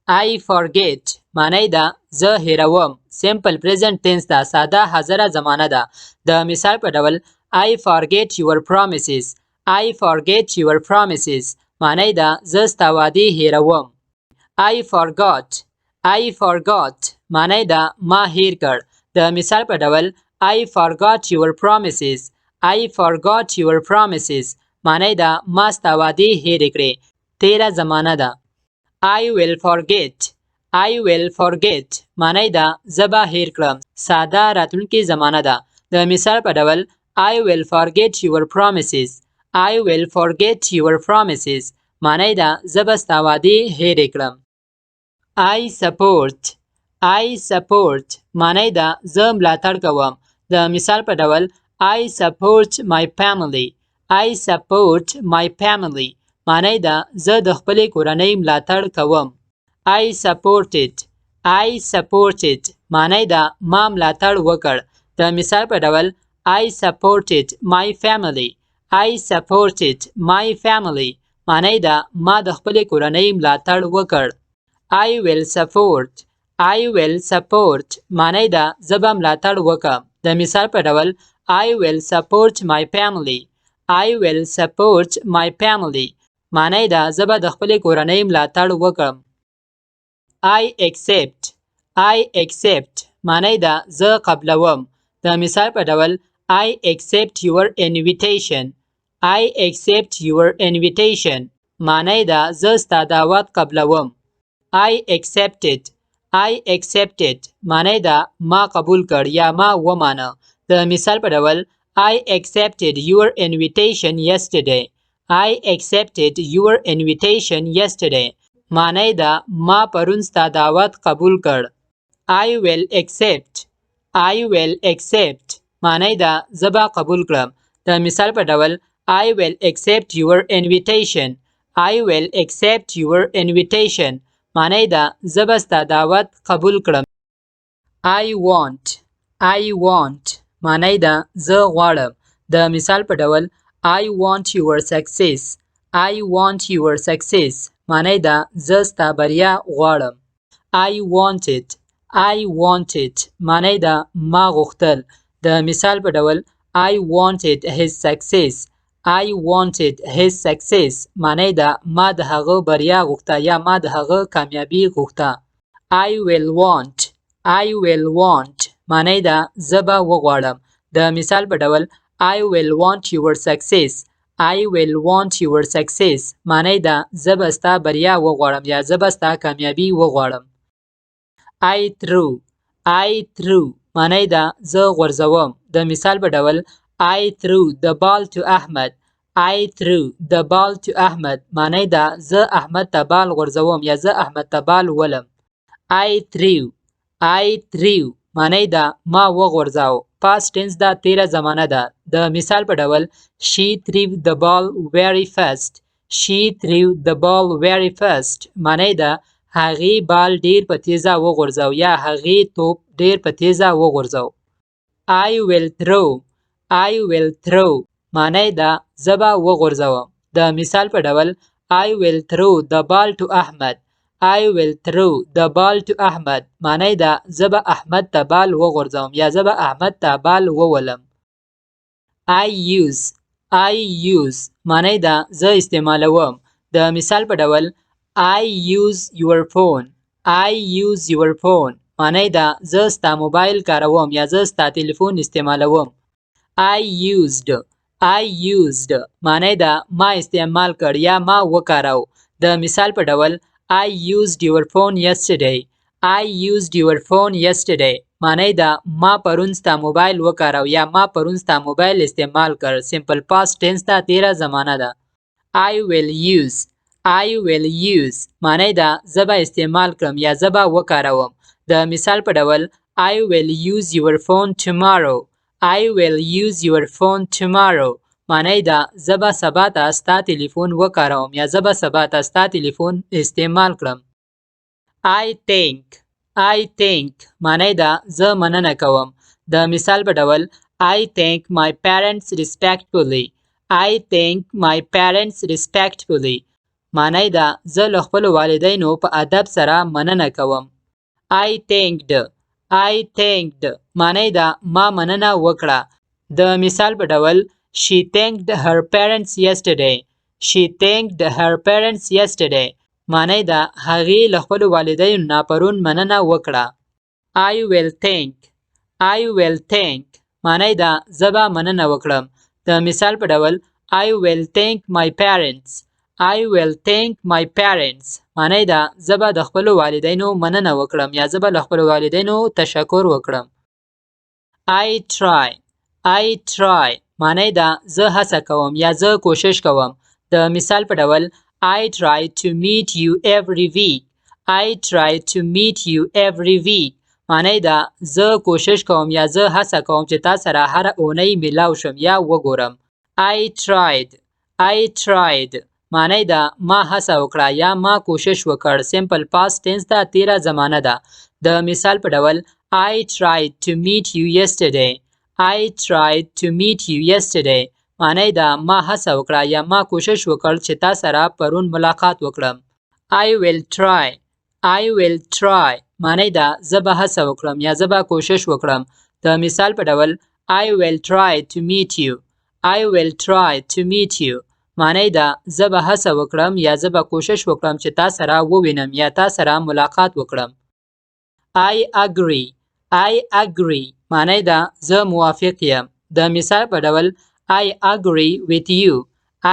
I forget معنی ده زه هیروم. simple present tense ده ساده حاضره زمانه ده. د مثال په ډول I forget your promises. I forget your promises معنی ده زه ستا وعدې هیروم. I forgot معنی ده ما هیر کړ. د مثال په ډول I forgot your promises. I forgot your promises معنی ده ما ستا وعدې هیرې کړې. تیره زمانه ده. I will forget معنی ده زه به هیر کړم. ساده راتلونکې زمانه ده. د مثال په ډول I will forget your promises. I will forget your promises معنی ده زه به ستا وعدې هیرې کړم. I support معنی ده زه ملاتړ کوم. د مثال په ډول I support my family. I support my family معنی ده زه د خپلې کورنۍ ملاتړ کوم. I supported معنی ده ما ملاتړ وکړ. د مثال په ډول I supported my family. I supported my family معنی ده ما د خپلې کورنۍ ملاتړ وکړ. I will support معنی ده زه به ملاتړ وکم. د مثال په ډول I will support my family. I will support my family معنی ده زه به د خپلې کورنۍ ملاتړ وکړم. I accept معنی ده زه قبلوم. د مثال په ډول I accept your invitation. I accept your invitation معنی ده زه ستا دعوت قبلوم. I accepted معنی ده ما قبول کړ یا ما ومانه. د مثال په ډول I accepted your invitation yesterday. I accepted your invitation yesterday معنی ده ما پرون ستا دعوت قبول کړ. I will accept معنی ده زه به قبول کړم. د مثال په ډول I will accept your invitation. I will accept your invitation معنی ده زه به ستا دعوت قبول کړم. I want معنی ده زه غواړم. د مثال په ډول I want your success. I want your success معنی ده زه ستا بریا غواړم. I wanted معنی ده ما غوښتل. د مثال په ډول I wanted his success. I wanted his success معنی ده ما د هغه بریا غوښته یا ما د هغه کامیابی غوښته. I will want معنی ده زه به وغواړم. د مثال په ډول I will want your success. I will want your success معنی ده زه به ستا بریا وغواړم یا زه به ستا کامیابی وغواړم. I threw معنی ده زه غورځوم. د مثال په ډول I threw the ball to Ahmed. I threw the ball to Ahmed معنی ده زه احمد ته بال غورځوم یا زه احمد ته بال ولم. I threw معنی ده ما وغورځاو. past tense ده تیره زمانه ده. د مثال په ډول She threw the ball very fast. She threw the ball very fast معنی ده هغې بال ډیر په تیزه وغورځاو یا هغې توپ ډیر په تیزه وغورځاو. I will throw معنی ده زه به وغورځوم. د مثال په ډول I will throw the ball to Ahmed. I will throw the ball to Ahmed معنی ده زه به احمد ته بال وغورځوم یا زه به احمد ته بال وولم. I use معنی ده زه استعمالوم. د مثال په ډول I use your phone. I use your phone معنی ده زه ستا موبایل کاروم یا زه ستا تلیفون استعمالوم. I used معنی ده ما استعمال کړ یا ما وکاراو. د مثال په ډول I used your phone yesterday. I used your phone yesterday معنی ده ما پرون ستا موبایل وکاراو یا ما پرون ستا موبایل استعمال کړ. simple past tense ده تیره زمانه ده. I will use معنی ده زه به استعمال کړم یا زه به وکاروم. د مثال په ډول I will use your phone tomorrow. I will use your phone tomorrow معنی ده زه به سبا ته ستا تلیفون وکاروم یا زه به سبا ته ستا تلیفون استعمال کړم. I think معنی ده زه مننه کوم. د مثال په ډول I thank my parents respectfully. I thank my parents respectfully معنی ده زه له خپلو والدینو په ادب سره مننه کوم. I thanked معنی ده ما مننه وکړه. د مثال په ډول She thanked her parents yesterday. She thanked her parents yesterday. معنی ده هغې له خپلو والدینو نه پرون مننه وکړه. I will thank معنی ده زه به مننه وکړم. د مثال په ډول I will thank my parents. I will thank my parents. معنی ده زه به د خپلو والدینو مننه وکړم یا زه به له خپلو والدینو تشکر وکړم. I try معنی ده زه هڅه کوم یا زه کوشش کوم. د مثال په ډول I try to meet you every week. I try to meet you every week. معنی ده زه کوشش کوم یا زه هڅه کوم چې تا سره هره اونۍ میلاو شم یا وګورم. I tried معنی ده ما هڅه وکړه یا ما کوشش وکړ. سمپل پاست ټینس ده، تیره زمانه ده. د مثال په ډول I tried to meet you yesterday. I tried to meet you yesterday. معنی ده ما هڅه وکړه یا ما کوشش وکړ چې تا سره پرون ملاقات وکړم. I will try معنی ده زه به هڅه وکړم یا زه به کوشش وکړم. د مثال په ډول I will try to meet you. I will try to meet you. معنی ده زه به هڅه وکړم یا زه به کوشش وکړم چې تا سره ووینم یا تا سره ملاقات وکړم. I agree معنی ده زه موافق یم. د مثال په ډول I agree with you.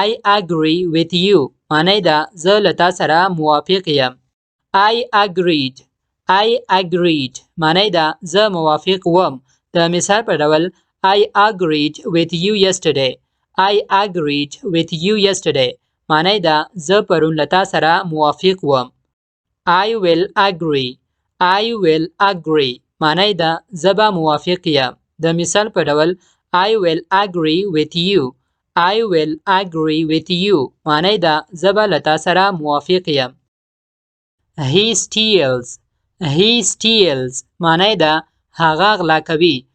I agree with you معنی ده زه له تا سره موافق یم. I agreed معنی ده زه موافق وم. د مثال په ډول I agreed with you yesterday. I agreed with you yesterday معنی ده زه پرون له تا سره موافق وم. I will agree معنی ده زه به موافق یم. د مثال په ډول I will agree with you. I will agree with you معنی ده زه به له تا سره موافق یم. He steals معنی ده هغه غلا کوي.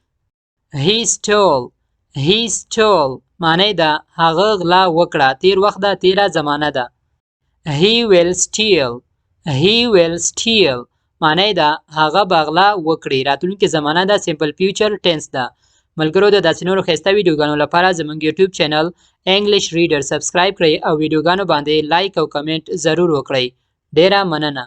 He stole معنی ده هغه غلا وکړه. تیر وخت ده، تیره زمانه ده. He will steal معنی ده هغه به غلا وکړي. راتلونکې زمانه ده، سمپل فیوچر ټینس ده. ملګرو د داسې نورو ښایسته ویډیوګانو لپاره زموږ یوټیوب چینل انګلیش ریډر سبسکرایب کړئ او ویډیوګانو باندې لایک او کمنټ ضرور وکړئ. ډیره مننه.